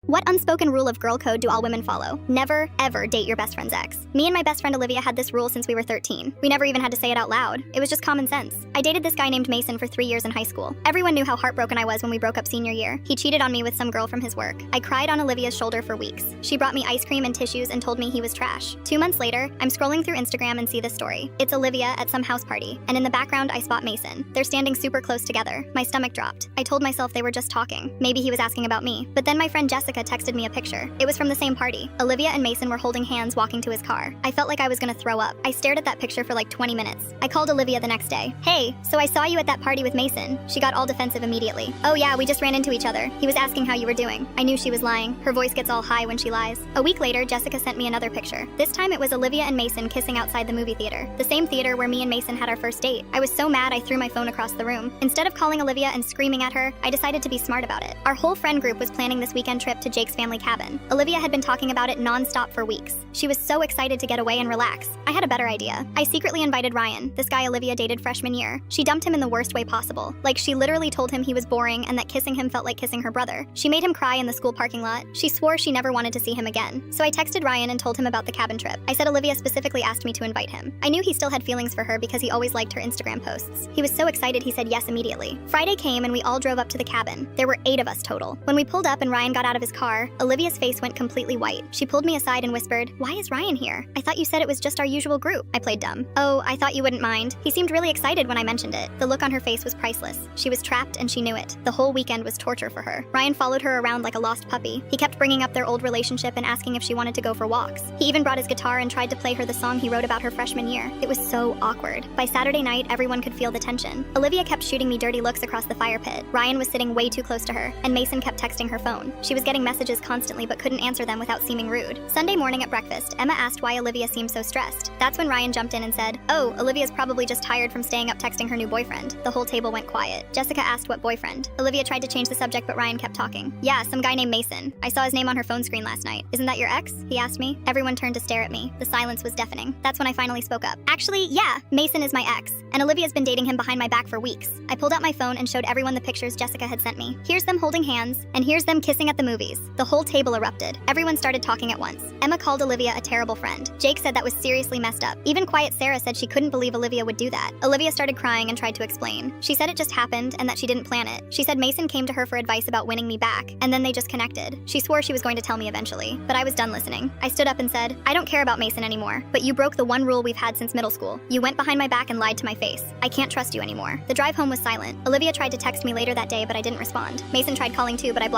What unspoken rule of girl code do all women follow? Never, ever date your best friend's ex. Me and my best friend Olivia had this rule since we were 13. We never even had to say it out loud. It was just common sense. I dated this guy named Mason for 3 years in high school. Everyone knew how heartbroken I was when we broke up senior year. He cheated on me with some girl from his work. I cried on Olivia's shoulder for weeks. She brought me ice cream and tissues and told me he was trash. 2 months later, I'm scrolling through Instagram and see this story. It's Olivia at some house party, and in the background I spot Mason. They're standing super close together. My stomach dropped. I told myself they were just talking. Maybe he was asking about me. But then my friend Jessica texted me a picture. It was from the same party. Olivia and Mason were holding hands walking to his car. I felt like I was gonna throw up. I stared at that picture for like 20 minutes. I called Olivia the next day. Hey, so I saw you at that party with Mason. She got all defensive immediately. Oh yeah, we just ran into each other. He was asking how you were doing. I knew she was lying. Her voice gets all high when she lies. A week later, Jessica sent me another picture. This time it was Olivia and Mason kissing outside the movie theater. The same theater where me and Mason had our first date. I was so mad I threw my phone across the room. Instead of calling Olivia and screaming at her, I decided to be smart about it. Our whole friend group was planning this weekend trip to Jake's family cabin. Olivia had been talking about it non-stop for weeks. She was so excited to get away and relax. I had a better idea. I secretly invited Ryan, this guy Olivia dated freshman year. She dumped him in the worst way possible. Like, she literally told him he was boring and that kissing him felt like kissing her brother. She made him cry in the school parking lot. She swore she never wanted to see him again. So I texted Ryan and told him about the cabin trip. I said Olivia specifically asked me to invite him. I knew he still had feelings for her because he always liked her Instagram posts. He was so excited he said yes immediately. Friday came and we all drove up to the cabin. There were 8 of us total. When we pulled up and Ryan got out of his car, Olivia's face went completely white. She pulled me aside and whispered, "Why is Ryan here? I thought you said it was just our usual group." I played dumb. "Oh, I thought you wouldn't mind." He seemed really excited when I mentioned it. The look on her face was priceless. She was trapped and she knew it. The whole weekend was torture for her. Ryan followed her around like a lost puppy. He kept bringing up their old relationship and asking if she wanted to go for walks. He even brought his guitar and tried to play her the song he wrote about her freshman year. It was so awkward. By Saturday night, everyone could feel the tension. Olivia kept shooting me dirty looks across the fire pit. Ryan was sitting way too close to her, and Mason kept texting her phone. She was getting messages constantly but couldn't answer them without seeming rude. Sunday morning at breakfast, Emma asked why Olivia seemed so stressed. That's when Ryan jumped in and said, "Oh, Olivia's probably just tired from staying up texting her new boyfriend." The whole table went quiet. Jessica asked what boyfriend. Olivia tried to change the subject, but Ryan kept talking. "Yeah, some guy named Mason. I saw his name on her phone screen last night. Isn't that your ex?" he asked me. Everyone turned to stare at me. The silence was deafening. That's when I finally spoke up. "Actually, yeah, Mason is my ex, and Olivia's been dating him behind my back for weeks." I pulled out my phone and showed everyone the pictures Jessica had sent me. Here's them holding hands, and here's them kissing at the movies. The whole table erupted. Everyone started talking at once. Emma called Olivia a terrible friend. Jake said that was seriously messed up. Even quiet Sarah said she couldn't believe Olivia would do that. Olivia started crying and tried to explain. She said it just happened and that she didn't plan it. She said Mason came to her for advice about winning me back, and then they just connected. She swore she was going to tell me eventually, but I was done listening. I stood up and said, "I don't care about Mason anymore, but you broke the one rule we've had since middle school. You went behind my back and lied to my face. I can't trust you anymore." The drive home was silent. Olivia tried to text me later that day, but I didn't respond. Mason tried calling too, but I blocked